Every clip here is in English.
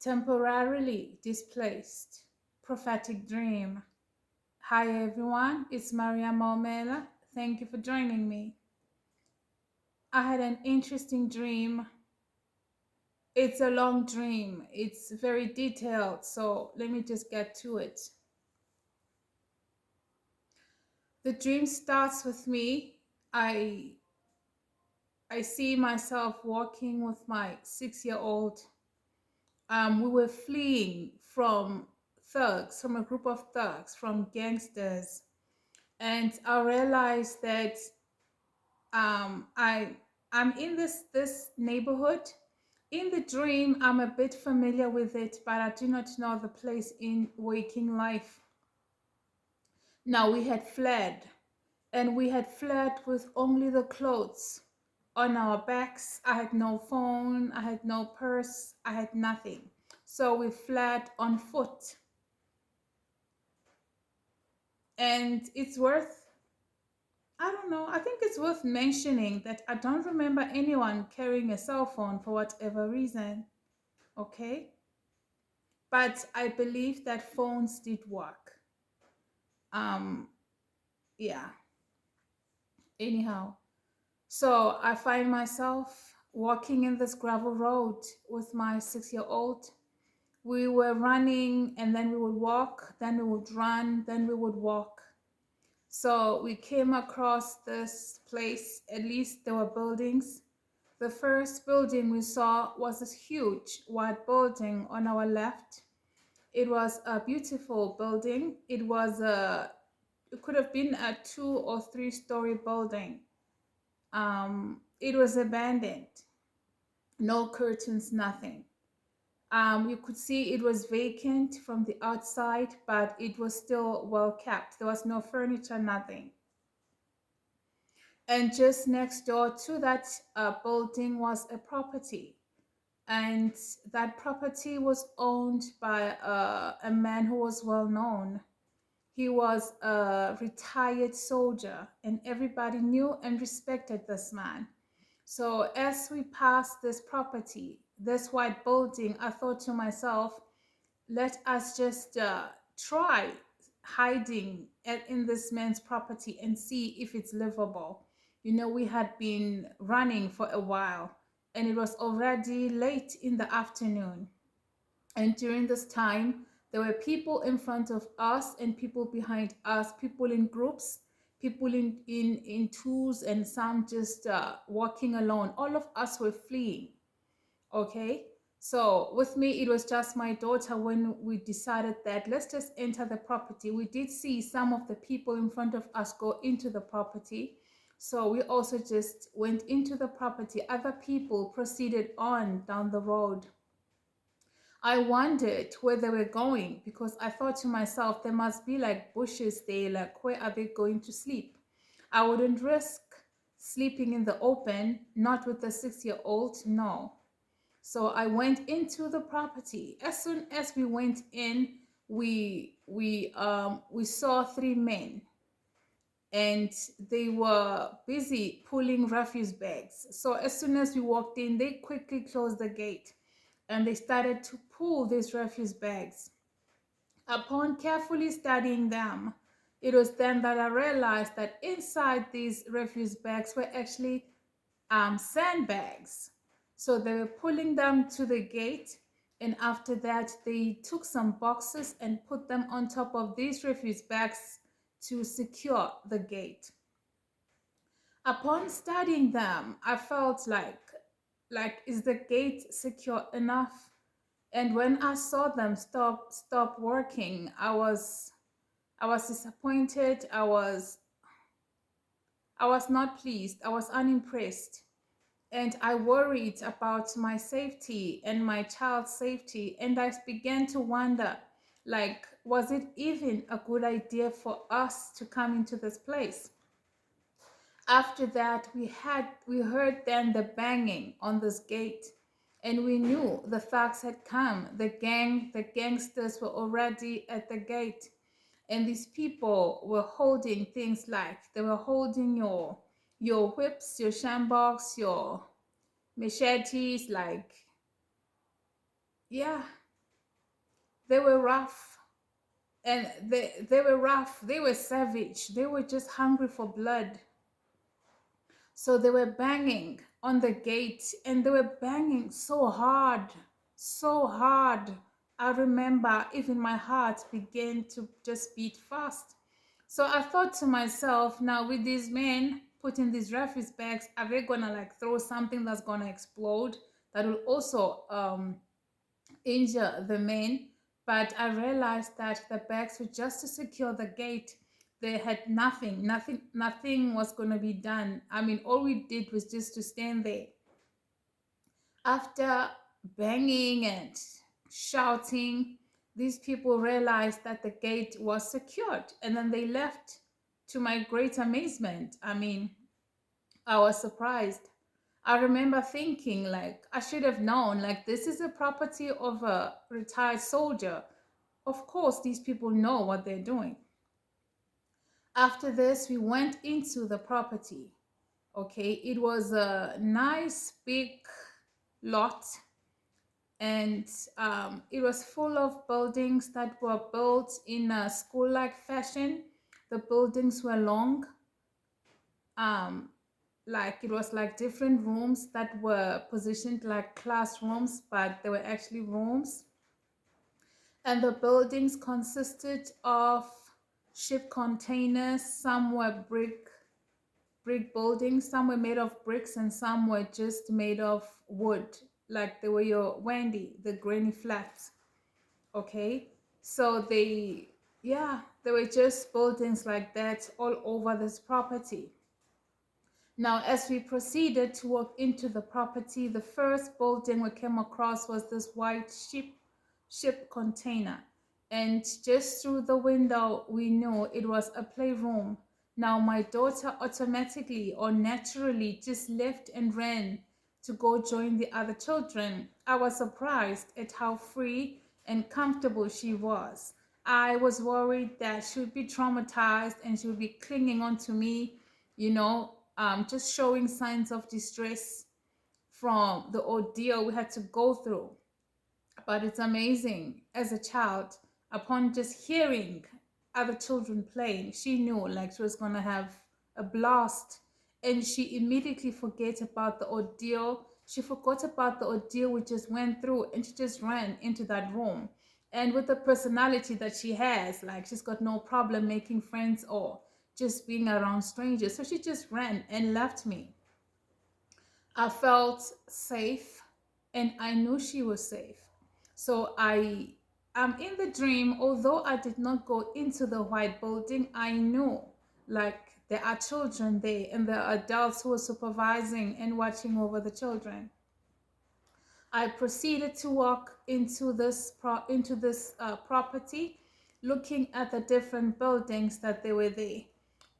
Temporarily displaced. Prophetic Dream. Hi everyone, it's Maria Momela. Thank you for joining me. I had an interesting dream. It's a long dream, it's very detailed, so let me just get to it. The dream starts with me. I I see myself walking with my 6-year old. We were fleeing from thugs, from a group of thugs, from gangsters, and I realized that I'm in this neighborhood. In the dream, I'm a bit familiar with it, but I do not know the place in waking life. Now we had fled, and we had fled with only the clothes on our backs. I had no phone, I had no purse, I had nothing. So we fled on foot. And it's worth, I don't know, I think it's worth mentioning that I don't remember anyone carrying a cell phone for whatever reason. Okay? But I believe that phones did work. Um, yeah. Anyhow, so I find myself walking in this gravel road with my 6-year old. We were running and then we would walk, then we would run, then we would walk. So we came across this place, at least there were buildings. The first building we saw was this huge white building on our left. It was a beautiful building. It could have been a 2 or 3 story building. It was abandoned, no curtains, nothing. You could see it was vacant from the outside, but it was still well kept. There was no furniture, nothing. And just next door to that building was a property. And that property was owned by a man who was well known. He was a retired soldier, and everybody knew and respected this man. So as we passed this property, this white building, I thought to myself, let us just try hiding in this man's property and see if it's livable. You know, we had been running for a while and it was already late in the afternoon. And during this time, there were people in front of us and people behind us, people in groups, people in twos, and some just walking alone. All of us were fleeing. Okay. So with me, it was just my daughter when we decided that let's just enter the property. We did see some of the people in front of us go into the property. So we also just went into the property. Other people proceeded on down the road. I wondered where they were going because I thought to myself, there must be like bushes there, like where are they going to sleep? I wouldn't risk sleeping in the open, not with a 6-year old, no. So I went into the property. As soon as we went in, we saw 3 men and they were busy pulling refuse bags. So as soon as we walked in, they quickly closed the gate and they started to pull these refuse bags. Upon carefully studying them, it was then that I realized that inside these refuse bags were actually sandbags. So they were pulling them to the gate, and after that, they took some boxes and put them on top of these refuse bags to secure the gate. Upon studying them, I felt like is the gate secure enough? And when I saw them stop working, I was disappointed. I was not pleased. I was unimpressed. And I worried about my safety and my child's safety. And I began to wonder, like, was it even a good idea for us to come into this place? After that, we heard then the banging on this gate, and we knew the thugs had come. The gangsters were already at the gate, and these people were holding things like they were holding your whips, your shambox, your machetes, like, yeah. They were rough, and they were rough. They were savage. They were just hungry for blood. So they were banging on the gate, and they were banging so hard, so hard. I remember even my heart began to just beat fast. So I thought to myself, now with these men putting these refuse bags, are they gonna like throw something that's gonna explode that will also injure the men? But I realized that the bags were just to secure the gate. They had nothing was going to be done. I mean, all we did was just to stand there. After banging and shouting, these people realized that the gate was secured, and then they left. To my great amazement, I mean, I was surprised. I remember thinking, like, I should have known, like, this is a property of a retired soldier. Of course, these people know what they're doing. After this, we went into the property. Okay, it was a nice big lot, and it was full of buildings that were built in a school like fashion. The buildings were long, um, like it was like different rooms that were positioned like classrooms, but they were actually rooms. And the buildings consisted of ship containers. Some were brick buildings, some were made of bricks, and some were just made of wood, like they were your Wendy, the granny flats. Okay, so they were just buildings like that all over this property. Now, as we proceeded to walk into the property, the first building we came across was this white ship container. And just through the window, we knew it was a playroom. Now, my daughter automatically or naturally just left and ran to go join the other children. I was surprised at how free and comfortable she was. I was worried that she would be traumatized and she would be clinging on to me, just showing signs of distress from the ordeal we had to go through. But it's amazing as a child, upon just hearing other children playing, she knew like she was going to have a blast. And she immediately forget about the ordeal. She forgot about the ordeal we just went through, and she just ran into that room. And with the personality that she has, like she's got no problem making friends or just being around strangers. So she just ran and left me. I felt safe, and I knew she was safe. So I am in the dream, although I did not go into the white building, I knew like there are children there and there are adults who are supervising and watching over the children. I proceeded to walk into this property, looking at the different buildings that they were there,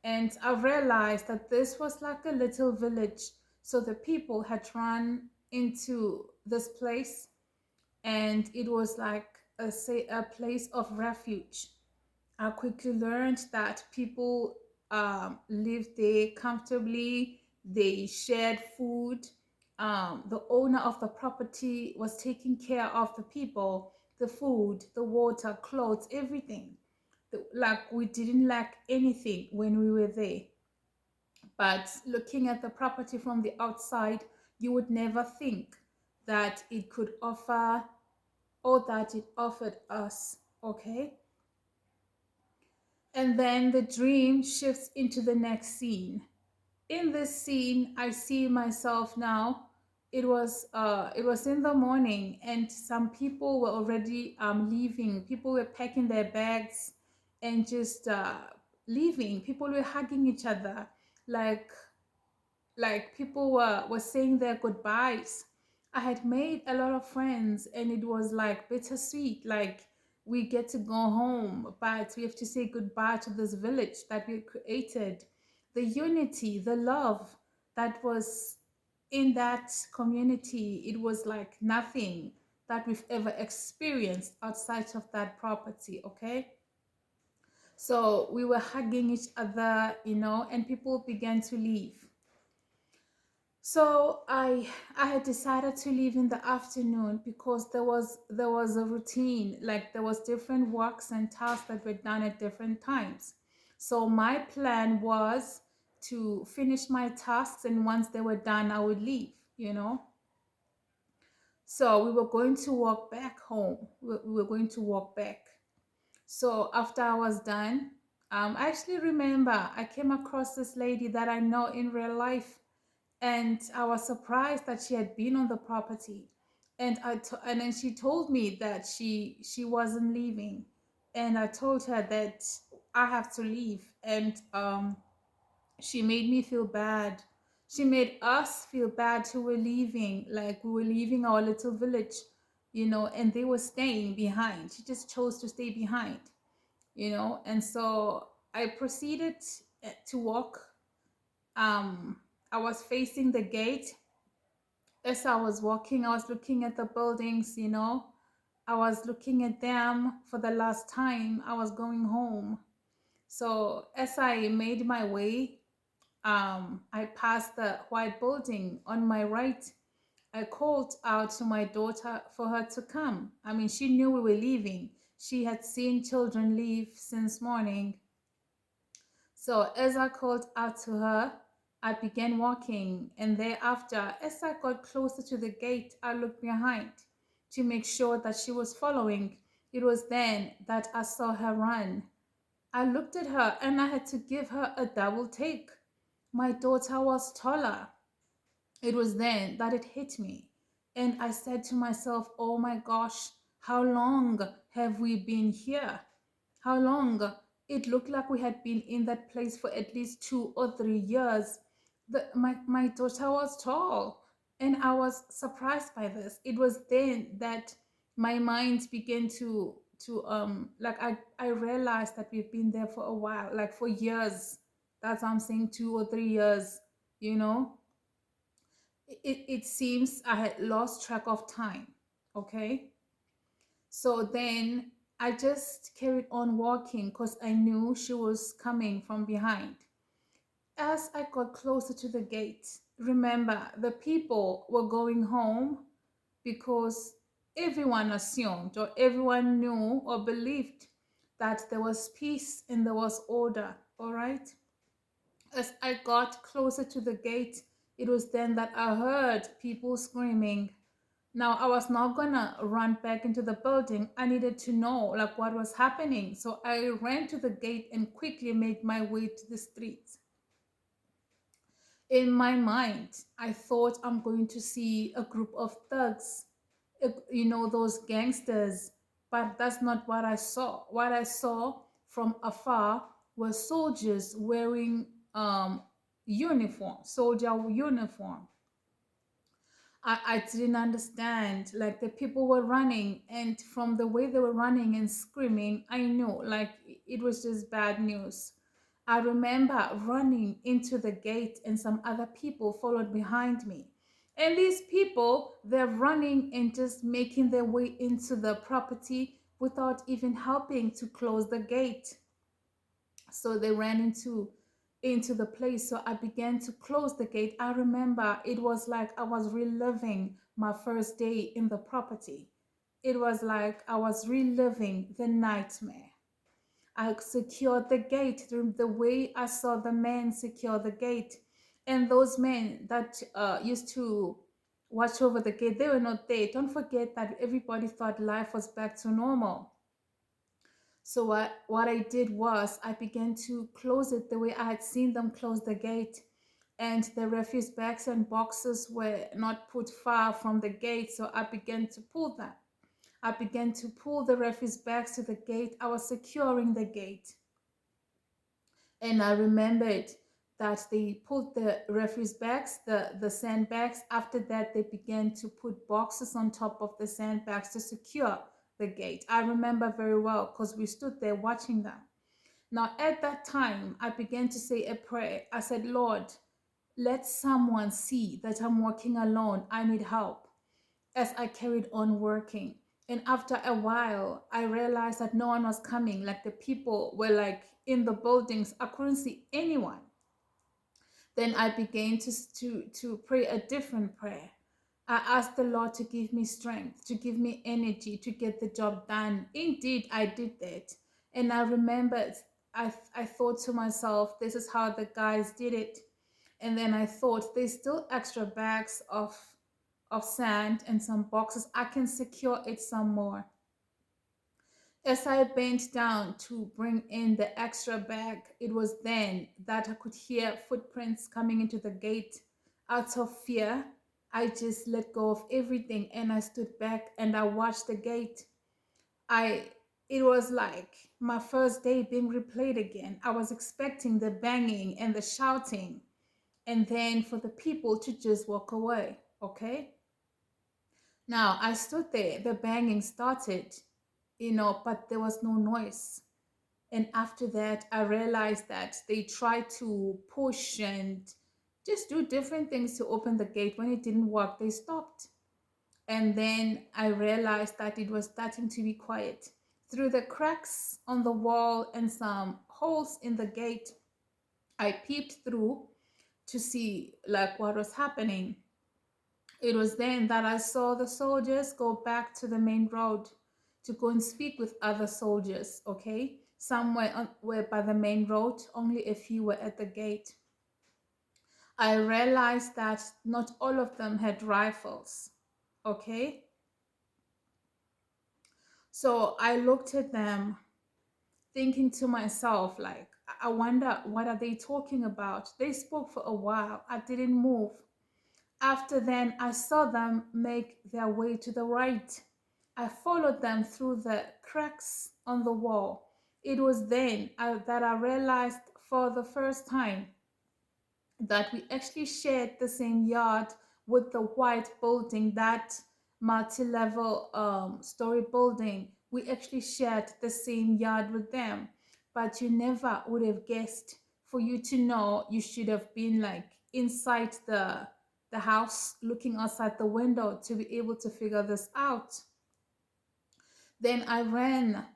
and I realized that this was like a little village. So the people had run into this place, and it was like a place of refuge. I quickly learned that people lived there comfortably. They shared food. The owner of the property was taking care of the people, the food, the water, clothes, everything. Like we didn't lack anything when we were there. But looking at the property from the outside, you would never think that it could offer all that it offered us. Okay. And then the dream shifts into the next scene. In this scene, I see myself now. It was in the morning, and some people were already leaving. People were packing their bags and just leaving. People were hugging each other, like people were saying their goodbyes. I had made a lot of friends, and it was like bittersweet. Like we get to go home, but we have to say goodbye to this village that we created. The unity, the love that was in that community, it was like nothing that we've ever experienced outside of that property. Okay. So we were hugging each other, and people began to leave. So I had decided to leave in the afternoon because there was a routine, like there was different works and tasks that were done at different times. So my plan was to finish my tasks, and once they were done I would leave. So we were going to walk back home. We were going to walk back. So after I was done, I actually remember I came across this lady that I know in real life, and I was surprised that she had been on the property. And then she told me that she wasn't leaving, and I told her that I have to leave, and she made me feel bad. She made us feel bad who were leaving, like we were leaving our little village, and they were staying behind. She just chose to stay behind. And so I proceeded to walk. um I was facing the gate. As I was walking, I was looking at the buildings. I was looking at them for the last time. I was going home. So as I made my way, I passed the white building on my right. I called out to my daughter for her to come. I mean, she knew we were leaving. She had seen children leave since morning. So as I called out to her, I began walking, and thereafter, as I got closer to the gate, I looked behind to make sure that she was following. It was then that I saw her run. I looked at her and I had to give her a double take. My daughter was taller. It was then that it hit me. And I said to myself, oh my gosh, how long have we been here? How long? It looked like we had been in that place for at least 2 or 3 years. My daughter was tall, and I was surprised by this. It was then that my mind began to like I realized that we've been there for a while, like for years. That's why I'm saying 2 or 3 years, you know. It seems I had lost track of time. Okay. So then I just carried on walking because I knew she was coming from behind. As I got closer to the gate, remember the people were going home because everyone assumed or everyone knew or believed that there was peace and there was order. All right. As I got closer to the gate, it was then that I heard people screaming. Now I was not gonna run back into the building. I needed to know like what was happening. So I ran to the gate and quickly made my way to the streets. In my mind, I thought I'm going to see a group of thugs, those gangsters, but that's not what I saw. What I saw from afar were soldiers wearing soldier uniform. I didn't understand. Like the people were running, and from the way they were running and screaming, I knew like it was just bad news. I remember running into the gate, and some other people followed behind me. And these people, they're running and just making their way into the property without even helping to close the gate. So they ran into the place. So I began to close the gate. I remember it was like I was reliving my first day in the property. It was like I was reliving the nightmare. I secured the gate through the way I saw the men secure the gate. And those men that used to watch over the gate, they were not there. Don't forget that everybody thought life was back to normal. So what I did was I began to close it the way I had seen them close the gate. And the refuse bags and boxes were not put far from the gate, so I began to pull them. I began to pull the refuse bags to the gate. I was securing the gate. And I remembered that they put the refuse bags, the sandbags. After that, they began to put boxes on top of the sandbags to secure the gate. I remember very well because we stood there watching them. Now, at that time, I began to say a prayer. I said, Lord, let someone see that I'm working alone. I need help. As I carried on working. And after a while, I realized that no one was coming. Like the people were like in the buildings. I couldn't see anyone. Then I began to pray a different prayer. I asked the Lord to give me strength, to give me energy to get the job done. Indeed, I did that. And I remembered, I thought to myself, this is how the guys did it. And then I thought, there's still extra bags of sand and some boxes. I can secure it some more. As I bent down to bring in the extra bag, it was then that I could hear footprints coming into the gate. Out of fear, I just let go of everything and I stood back and I watched the gate. I it was like my first day being replayed again. I was expecting the banging and the shouting and then for the people to just walk away, okay? Now I stood there, the banging started, but there was no noise. And after that, I realized that they tried to push and just do different things to open the gate. When it didn't work, they stopped. And then I realized that it was starting to be quiet. Through the cracks on the wall and some holes in the gate, I peeped through to see like what was happening. It was then that I saw the soldiers go back to the main road to go and speak with other soldiers, okay? Were by the main road, only a few were at the gate. I realized that not all of them had rifles, okay? So I looked at them thinking to myself, like, I wonder what are they talking about? They spoke for a while. I didn't move. After then, I saw them make their way to the right. I followed them through the cracks on the wall. It was then that I realized for the first time that we actually shared the same yard with the white building, that multi-level story building. We actually shared the same yard with them, but you never would have guessed. For you to know, you should have been like inside the house looking outside the window to be able to figure this out. Then I ran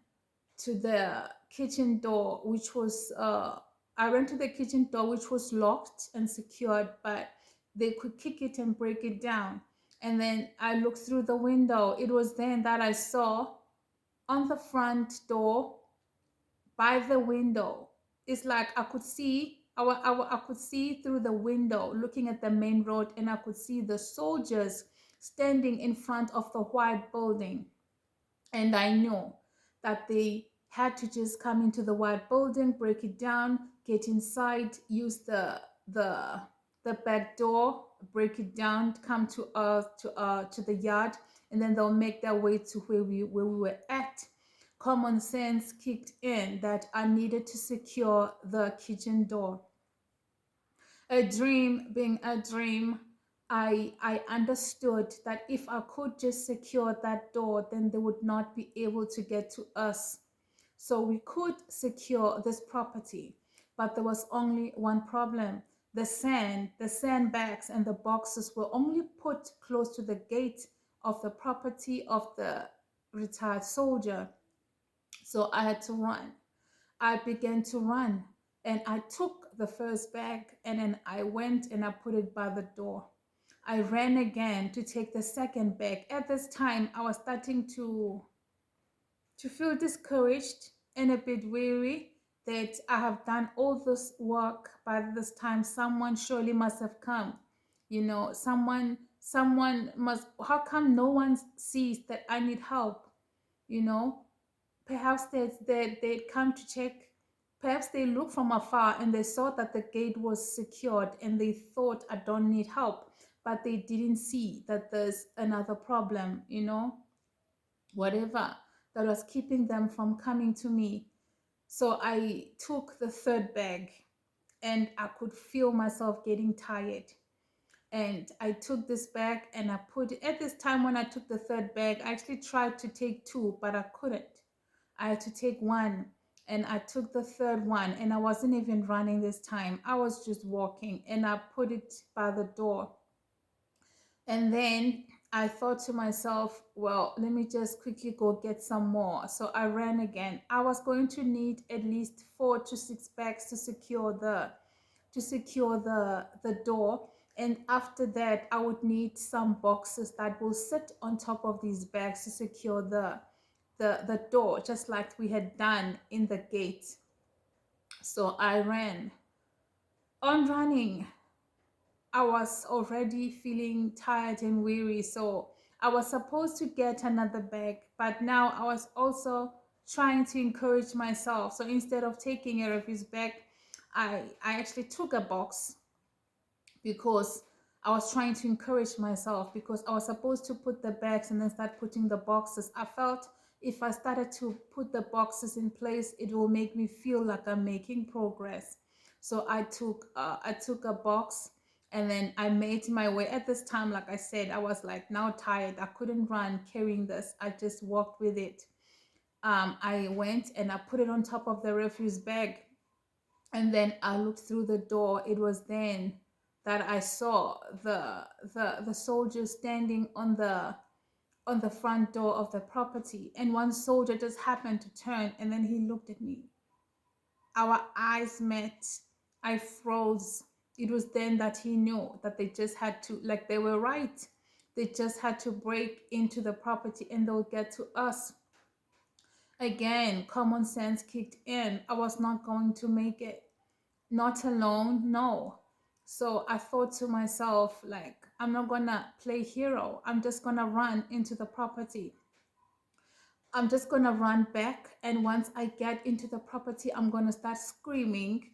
to the kitchen door, which was I ran to the kitchen door, which was locked and secured, but they could kick it and break it down. And then I looked through the window. It was then that I saw on the front door by the window. It's like I could see. I could see through the window looking at the main road, and I could see the soldiers standing in front of the white building. And I knew that they had to just come into the white building, break it down, get inside, use the the back door, break it down, come to the yard, and then they'll make their way to where we were at. Common sense kicked in that I needed to secure the kitchen door. A dream being a dream, I understood that if I could just secure that door, then they would not be able to get to us. So we could secure this property, but there was only one problem. The sandbags and the boxes were only put close to the gate of the property of the retired soldier. So I had to run. I began to run and I took the first bag and then I went and I put it by the door. I ran again to take the second bag. At this time, I was starting to feel discouraged and a bit weary that I have done all this work. By this time, someone surely must have come. Someone must. How come no one sees that I need help? You know, perhaps they'd come to check. Perhaps they looked from afar and they saw that the gate was secured and they thought I don't need help, but they didn't see that there's another problem, whatever that was keeping them from coming to me. So I took the third bag and I could feel myself getting tired. And I took this bag and I put it at this time. When I took the third bag, I actually tried to take two, but I couldn't. I had to take one and I took the third one and I wasn't even running this time. I was just walking and I put it by the door. And then I thought to myself, well, let me just quickly go get some more. So I ran again. I was going to need at least 4 to 6 bags to secure to secure the door. And after that, I would need some boxes that will sit on top of these bags to secure the door, just like we had done in the gate. So I ran. On running, I was already feeling tired and weary. So I was supposed to get another bag, but now I was also trying to encourage myself. So instead of taking a refuse bag, I actually took a box because I was trying to encourage myself, because I was supposed to put the bags and then start putting the boxes. I felt if I started to put the boxes in place, it will make me feel like I'm making progress. So I took a box, and then I made my way. At this time, like I said, I was like now tired. I couldn't run carrying this. I just walked with it. I went and I put it on top of the refuse bag, and then I looked through the door. It was then that I saw the soldiers standing on the front door of the property, and one soldier just happened to turn, and then he looked at me. Our eyes met. I froze. It was then that he knew that they just had to, like, they were right. They just had to break into the property and they'll get to us. Again, common sense kicked in. I was not going to make it. Not alone, no. So I thought to myself, like, I'm not gonna play hero. I'm just gonna run into the property. I'm just gonna run back. And once I get into the property, I'm gonna start screaming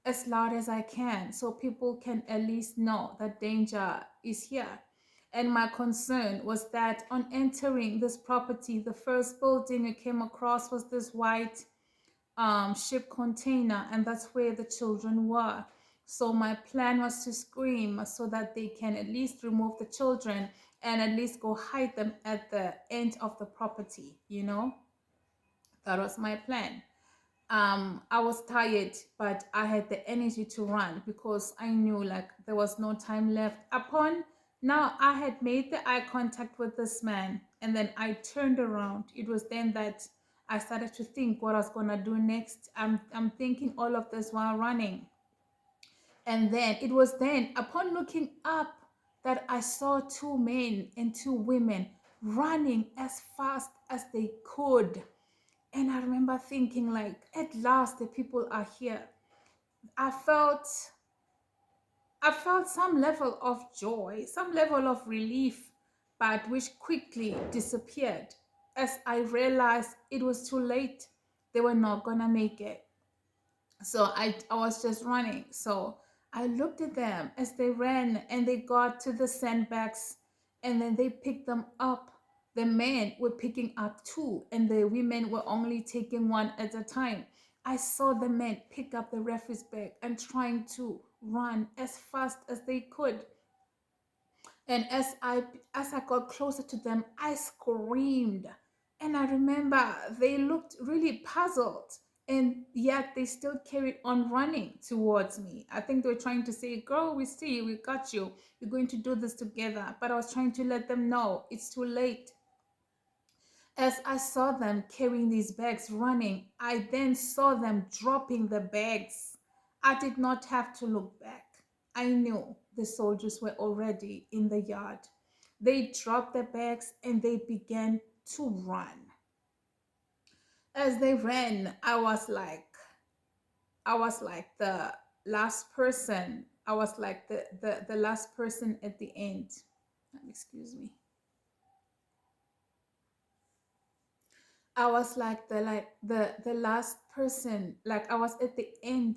as loud as I can so people can at least know that danger is here. And my concern was that on entering this property, the first building I came across was this white ship container, and that's where the children were. So my plan was to scream so that they can at least remove the children and at least go hide them at the end of the property. That was my plan. I was tired, but I had the energy to run because I knew like there was no time left. Upon now, I had made the eye contact with this man, and then I turned around. It was then that I started to think what I was gonna do next. I'm thinking all of this while running, and then it was then upon looking up that I saw two men and two women running as fast as they could. And I remember thinking, like, at last the people are here. I felt I felt some level of joy, some level of relief, but which quickly disappeared as I realized it was too late. They were not gonna make it. So I was just running. So I looked at them as they ran and they got to the sandbags, and then they picked them up. The men were picking up two and the women were only taking one at a time. I saw the men pick up the refuse bag and trying to run as fast as they could. And as I got closer to them, I screamed. And I remember they looked really puzzled, and yet they still carried on running towards me. I think they were trying to say, "Girl, we see you, we got you. We're going to do this together." But I was trying to let them know it's too late. As I saw them carrying these bags running, I then saw them dropping the bags. I did not have to look back. I knew the soldiers were already in the yard. They dropped the bags and they began to run. As they ran, I was like the last person. I was like the last person at the end. Excuse me. I was like the last person. Like I was at the end,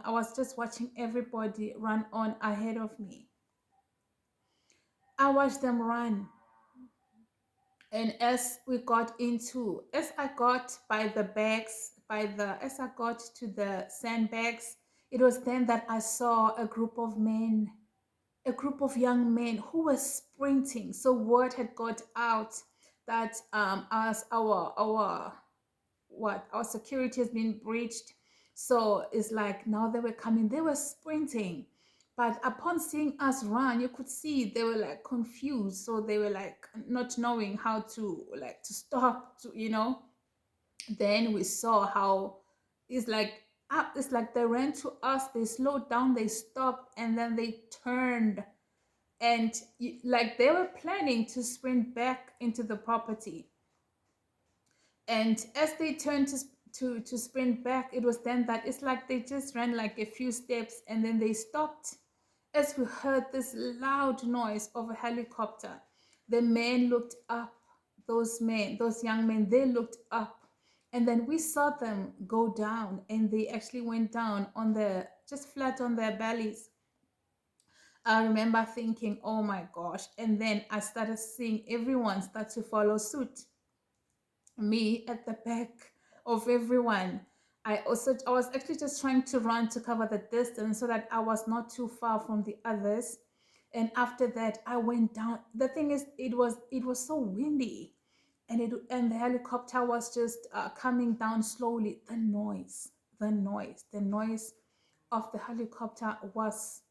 I was just watching everybody run on ahead of me. I watched them run. And as I got by the bags, as I got to the sandbags, it was then that I saw a group of men, a group of young men who were sprinting. So word had got out that as our security has been breached. So it's like now they were coming, they were sprinting. But upon seeing us run, you could see they were like confused. So they were like not knowing how to stop, Then we saw how it's like up. It's like they ran to us, they slowed down, they stopped, and then they turned. And like they were planning to sprint back into the property. And as they turned to sprint back, it was then that it's like they just ran like a few steps and then they stopped as we heard this loud noise of a helicopter. The men looked up, those young men, they looked up. And then we saw them go down, and they actually went down on their just flat on their bellies. I remember thinking, oh my gosh. And then I started seeing everyone start to follow suit, me at the back of everyone. I was actually just trying to run to cover the distance so that I was not too far from the others. And after that, I went down. The thing is, it was so windy, and the helicopter was just coming down slowly. The noise of the helicopter was,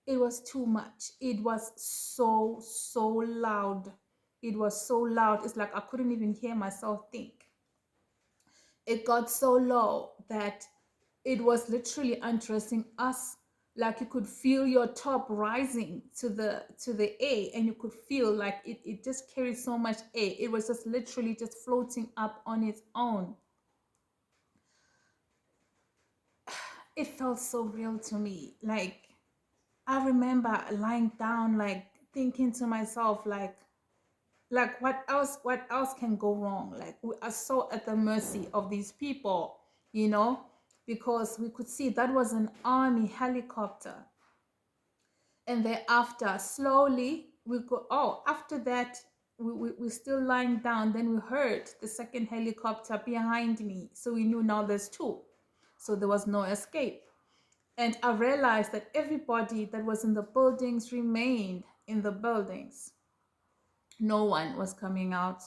it was too much. It was so loud. It was so loud. It's like I couldn't even hear myself think. It got so low that it was literally undressing us. Like you could feel your top rising to the air, and you could feel like it just carried so much air. It was just literally just floating up on its own. It felt so real to me. Like I remember lying down, like thinking to myself, like what else can go wrong? Like we are so at the mercy of these people, you know, because we could see that was an army helicopter. And thereafter, slowly we go, oh, after that, we still lying down. Then we heard the second helicopter behind me, so we knew now there's two, so there was no escape. And I realized that everybody that was in the buildings remained in the buildings. No one was coming out.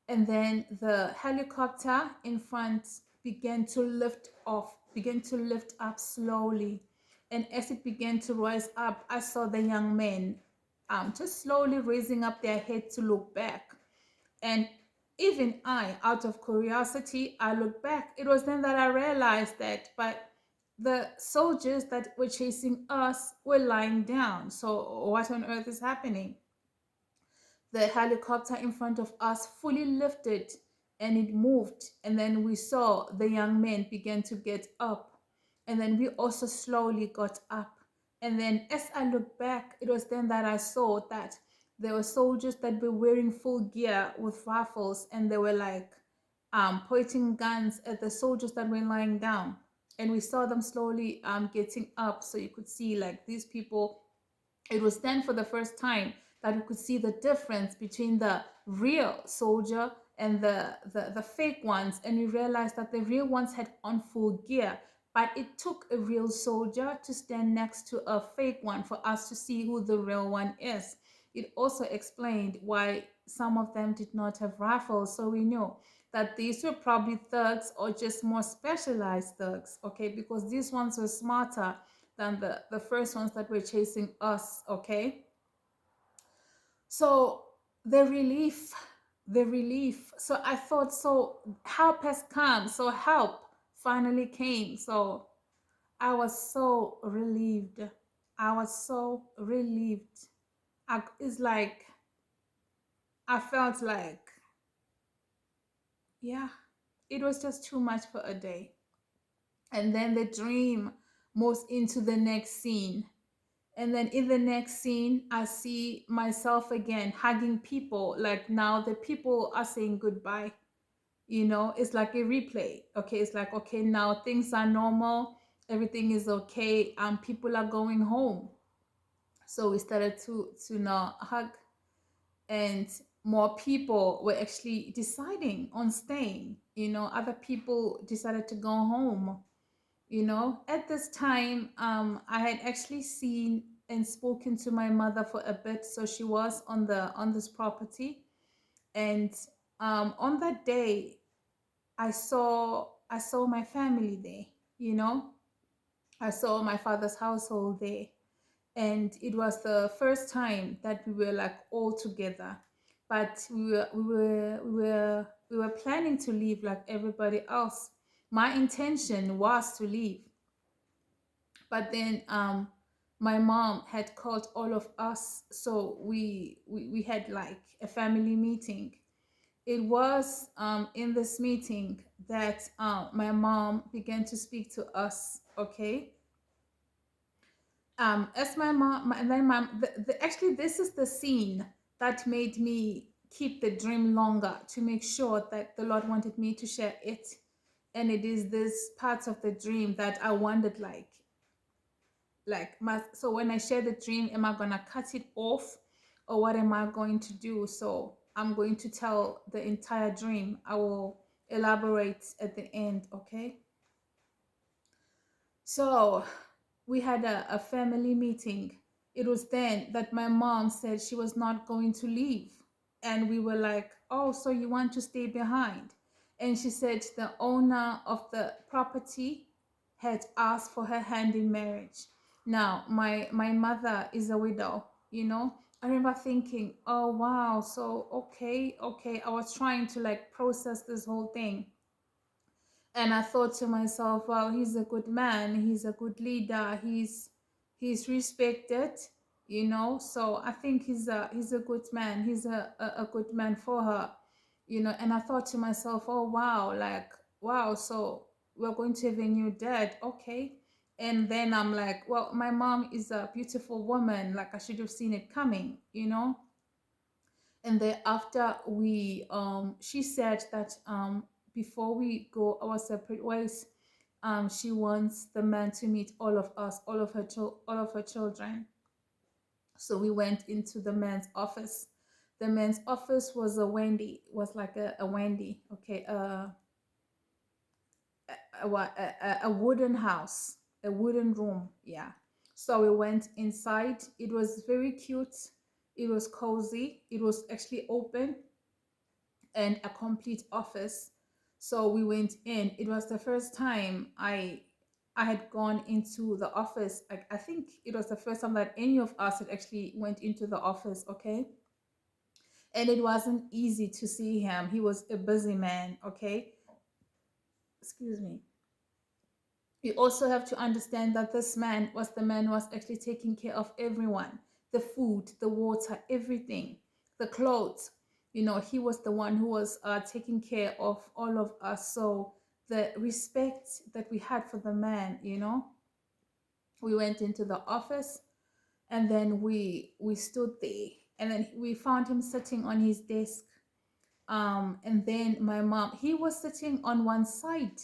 And then the helicopter in front began to lift up slowly. And as it began to rise up, I saw the young men just slowly raising up their head to look back. And even I, out of curiosity, I looked back. It was then that I realized that, but the soldiers that were chasing us were lying down. So, what on earth is happening? The helicopter in front of us fully lifted and it moved. And then we saw the young men begin to get up. And then we also slowly got up. And then as I looked back, it was then that I saw that there were soldiers that were wearing full gear with rifles, and they were like pointing guns at the soldiers that were lying down. And we saw them slowly getting up. So you could see like these people, it was then for the first time that we could see the difference between the real soldier and the fake ones. And we realized that the real ones had on full gear. But it took a real soldier to stand next to a fake one for us to see who the real one is. It also explained why some of them did not have rifles. So we knew that these were probably thugs or just more specialized thugs, okay? Because these ones were smarter than the first ones that were chasing us, okay? So the relief, the relief. So I thought, so help has come. So help finally came. So I was so relieved. I was so relieved. It's like, I felt like, yeah, it was just too much for a day. And then the dream moves into the next scene. And then in the next scene, I see myself again hugging people. Like now the people are saying goodbye. You know, it's like a replay. Okay, it's like, okay, now things are normal. Everything is okay. People are going home. So we started to now hug, and more people were actually deciding on staying. You know, other people decided to go home. You know, at this time, I had actually seen and spoken to my mother for a bit. So she was on this property. And on that day, I saw my family there. You know, I saw my father's household there. And it was the first time that we were like all together. But we were planning to leave like everybody else. My intention was to leave, but then my mom had called all of us, so we had like a family meeting. It was in this meeting that my mom began to speak to us. Okay, as my mom, and then mom, actually this is the scene that made me keep the dream longer, to make sure that the Lord wanted me to share it. And it is this part of the dream that I wondered, so when I share the dream, am I gonna cut it off, or what am I going to do? So I'm going to tell the entire dream. I will elaborate at the end. Okay, so we had a family meeting. It was then that my mom said she was not going to leave. And we were like, oh, so you want to stay behind? And she said the owner of the property had asked for her hand in marriage. Now, my mother is a widow, you know. I remember thinking, oh, wow, so okay, okay. I was trying to like process this whole thing. And I thought to myself, well, he's a good man, he's a good leader, he's respected, you know. So I think he's a good man, he's a good man for her, you know. And I thought to myself, oh wow, like wow, so we're going to have a new dad, okay. And then I'm like, well, my mom is a beautiful woman, like I should have seen it coming, you know. And then after we she said that before we go our separate ways, she wants the man to meet all of us, all of her children. So we went into the man's office. The man's office was a Wendy, was like a Wendy, okay, a wooden house, a wooden room, yeah. So we went inside. It was very cute, it was cozy, it was actually open, and a complete office. So we went in. It was the first time I had gone into the office. I think it was the first time that any of us had actually went into the office, okay? And it wasn't easy to see him. He was a busy man, okay? Excuse me. You also have to understand that this man was the man who was actually taking care of everyone, the food, the water, everything, the clothes. You know, he was the one who was taking care of all of us. So the respect that we had for the man, you know, we went into the office, and then we stood there, and then we found him sitting on his desk. And then my mom, he was sitting on one side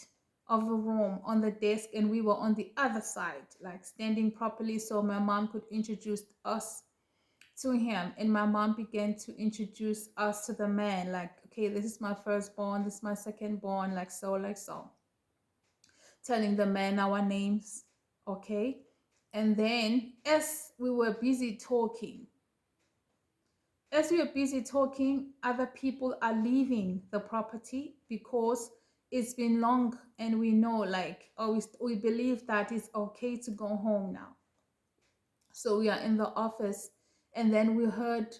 of the room on the desk, and we were on the other side, like standing properly, so my mom could introduce us to him. And my mom began to introduce us to the man, like, okay, this is my firstborn, this is my secondborn, like so, like so, telling the man our names, okay. And then as we were busy talking, other people are leaving the property because it's been long, and we know, like, or we believe that it's okay to go home now. So we are in the office, and then we heard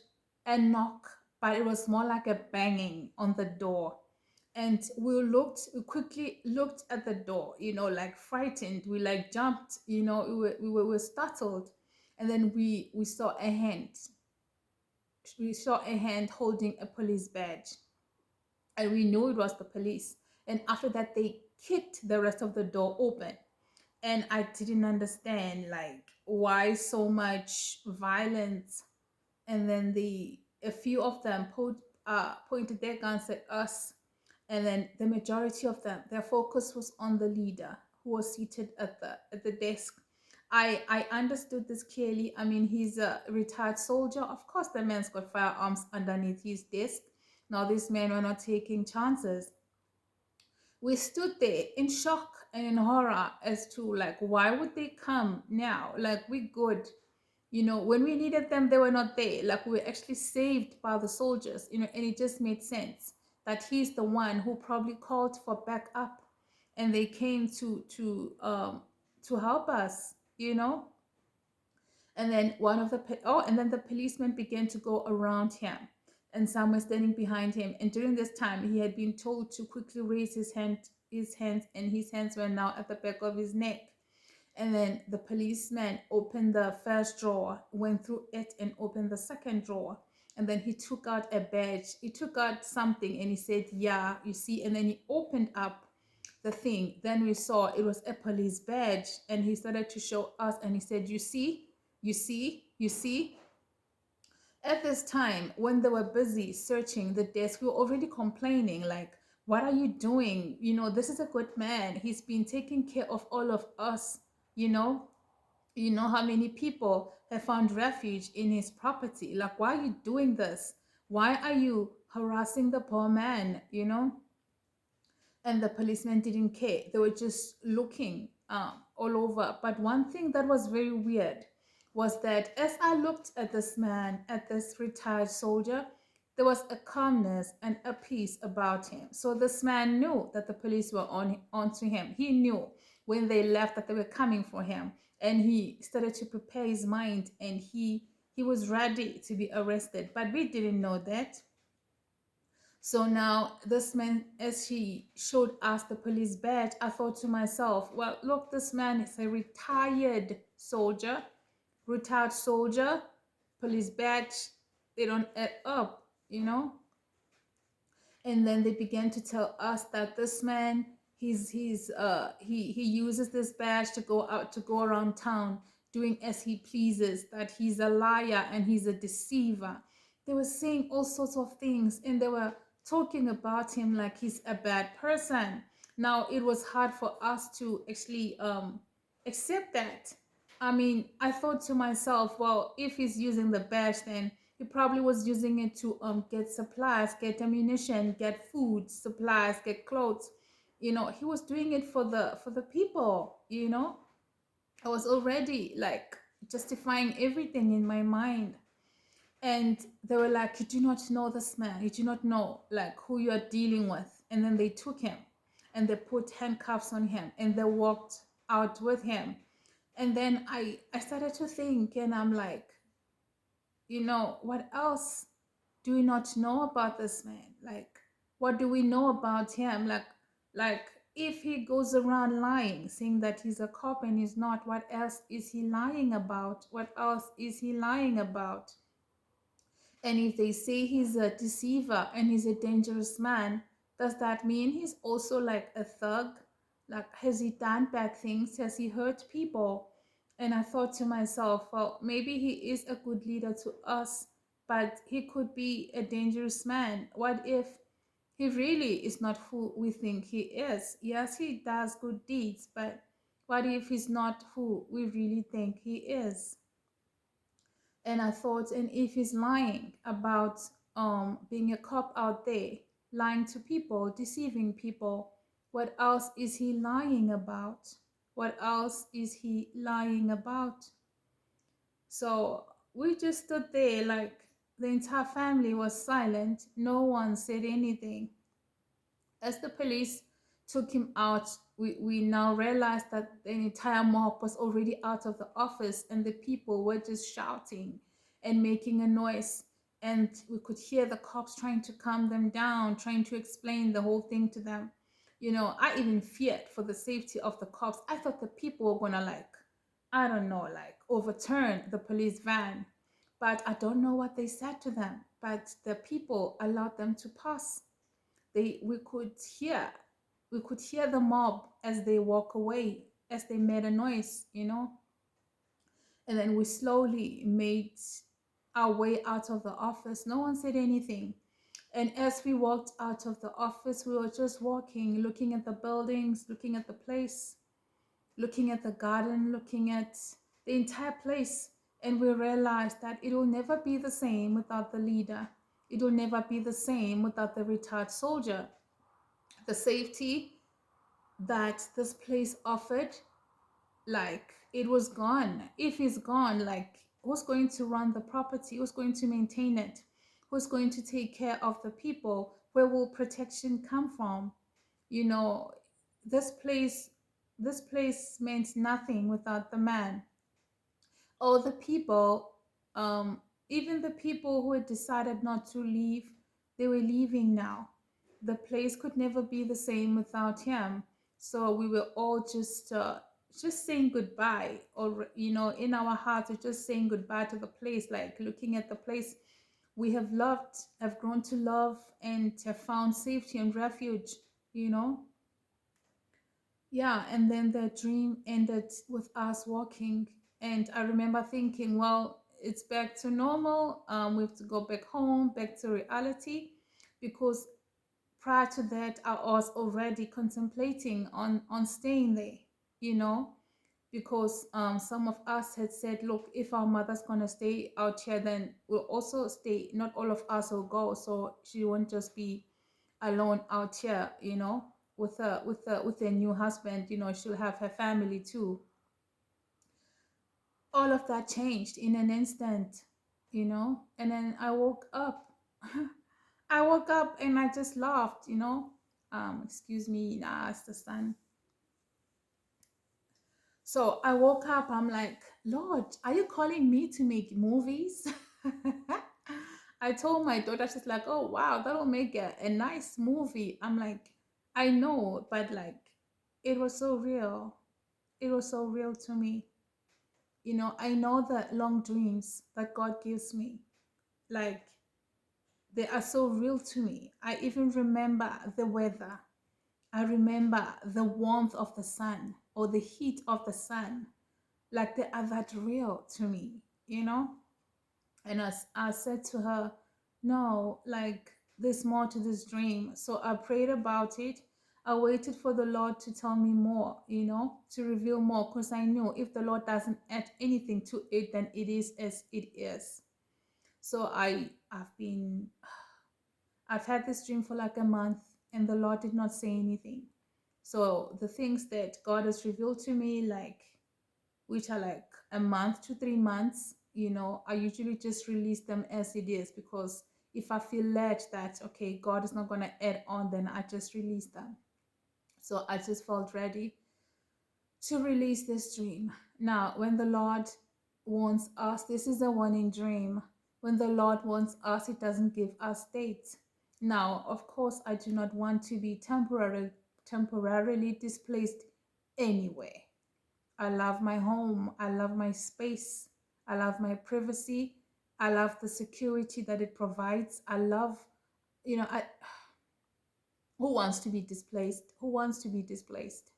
a knock, but it was more like a banging on the door. And we quickly looked at the door, you know, like frightened. We like jumped, you know, we were startled. And then we saw a hand holding a police badge, and we knew it was the police. And after that, they kicked the rest of the door open, and I didn't understand, like, why so much violence. And then a few of them pointed their guns at us, and then the majority of them, their focus was on the leader who was seated at the desk. I understood this clearly. I mean, he's a retired soldier. Of course, the man's got firearms underneath his desk. Now, these men were not taking chances. We stood there in shock and in horror as to, like, why would they come now? Like, we good. You know, when we needed them, they were not there. Like, we were actually saved by the soldiers, you know. And it just made sense that he's the one who probably called for backup, and they came to help us, you know. And then and then the policemen began to go around him, and some were standing behind him. And during this time, he had been told to quickly raise his hand his hands, and his hands were now at the back of his neck. And then the policeman opened the first drawer, went through it, and opened the second drawer. And then he took out a badge. He took out something and he said, "Yeah, you see." And then he opened up the thing. Then we saw it was a police badge. And he started to show us and he said, "You see, you see, you see." At this time, when they were busy searching the desk, we were already complaining, like, "What are you doing? This is a good man. He's been taking care of all of us, you know? You know how many people have found refuge in his property. Like, why are you doing this? Why are you harassing the poor man, And the policemen didn't care. They were just looking all over. But one thing that was very weird was that as I looked at this man, at this retired soldier, there was a calmness and a peace about him. So this man knew that the police were onto him. He knew when they left that they were coming for him, and he started to prepare his mind, and he was ready to be arrested. But we didn't know that. So now, this man, as he showed us the police badge, I thought to myself, well, look, this man is a retired soldier, police badge, they don't add up, And then they began to tell us that this man, he uses this badge to go around town doing as he pleases, that he's a liar and he's a deceiver. They were saying all sorts of things, and they were talking about him like he's a bad person. Now it was hard for us to actually accept that. I mean, I thought to myself, well, if he's using the badge, then he probably was using it to get supplies, get ammunition, get food, supplies, get clothes. He was doing it for the people. I was already like justifying everything in my mind. And they were like, "You do not know this man. You do not know like who you are dealing with." And then they took him and they put handcuffs on him and they walked out with him. And then I started to think, and I'm like, what else do we not know about this man? Like, what do we know about him? Like if he goes around lying, saying that he's a cop and he's not, what else is he lying about? What else is he lying about? And if they say he's a deceiver and he's a dangerous man, does that mean he's also like a thug? Like, has he done bad things? Has he hurt people? And I thought to myself, well, maybe he is a good leader to us, but he could be a dangerous man. What if he really is not who we think he is? Yes, he does good deeds, but what if he's not who we really think he is? And I thought, and if he's lying about being a cop out there, lying to people, deceiving people, what else is he lying about? What else is he lying about? So we just stood there like the entire family was silent. No one said anything. As the police took him out, we now realized that the entire mob was already out of the office and the people were just shouting and making a noise. And we could hear the cops trying to calm them down, trying to explain the whole thing to them. I even feared for the safety of the cops. I thought the people were gonna, like, I don't know, like overturn the police van. But I don't know what they said to them. But the people allowed them to pass. they we could hear the mob as they walk away, as they made a noise. And then we slowly made our way out of the office. No one said anything. And as we walked out of the office, we were just walking, looking at the buildings, looking at the place, looking at the garden, looking at the entire place. And we realized that it will never be the same without the leader. It will never be the same without the retired soldier. The safety that this place offered, like, it was gone. If it's gone, like, who's going to run the property? Who's going to maintain it? Who's going to take care of the people? Where will protection come from? You know, this place this place meant nothing without the man. All the people, even the people who had decided not to leave, they were leaving now. the place could never be the same without him. So we were all just saying goodbye, or in our hearts, we're just saying goodbye to the place, like looking at the place we have loved, have grown to love, and have found safety and refuge. You know, yeah. And then the dream ended with us walking, and I remember thinking, well, it's back to normal. We have to go back home, back to reality, because prior to that I was already contemplating on staying there, you know, because some of us had said, look, if our mother's gonna stay out here, then we'll also stay. Not all of us will go, so she won't just be alone out here, with a new husband. She'll have her family too. All of that changed in an instant, and then I woke up. I woke up and I just laughed, excuse me, nah, it's the sun. So I woke up, I'm like, Lord, are you calling me to make movies? I told my daughter, she's like, oh wow, that'll make a nice movie. I'm like, I know, but like, it was so real. It was so real to me. I know the long dreams that God gives me. Like, they are so real to me. I even remember the weather. I remember the warmth of the sun or the heat of the sun. Like, they are that real to me, you know? And as I said to her, no, like, there's more to this dream. So I prayed about it. I waited for the Lord to tell me more, to reveal more, because I knew if the Lord doesn't add anything to it, then it is as it is. So I've had this dream for like a month, and the Lord did not say anything. So the things that God has revealed to me, like, which are like a month to 3 months, I usually just release them as it is, because if I feel led that, okay, God is not going to add on, then I just release them. So I just felt ready to release this dream. Now, when the Lord wants us, this is a warning dream. When the Lord wants us, He doesn't give us dates. Now, of course, I do not want to be temporarily displaced anywhere. I love my home. I love my space. I love my privacy. I love the security that it provides. I love, I who wants to be displaced? Who wants to be displaced?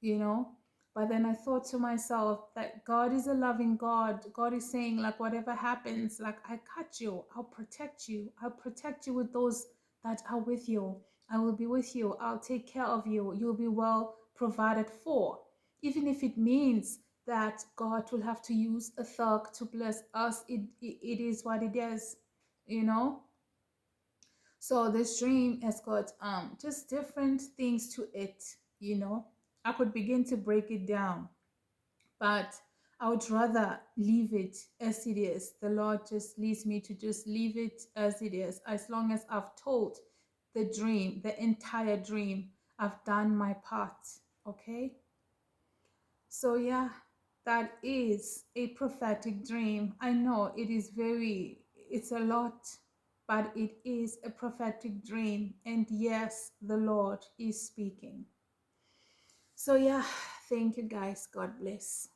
you know but then I thought to myself that God is a loving God. God is saying, like, whatever happens, like, I got you. I'll protect you with those that are with you. I will be with you. I'll take care of you. You'll be well provided for, even if it means that God will have to use a thug to bless us. It is what it is you know so this dream has got just different things to it. I could begin to break it down, but I would rather leave it as it is. The Lord just leads me to just leave it as it is. As long as I've told the dream, the entire dream, I've done my part. Okay? So yeah, that is a prophetic dream. I know it's a lot, but it is a prophetic dream. And yes, the Lord is speaking. So yeah, thank you guys. God bless.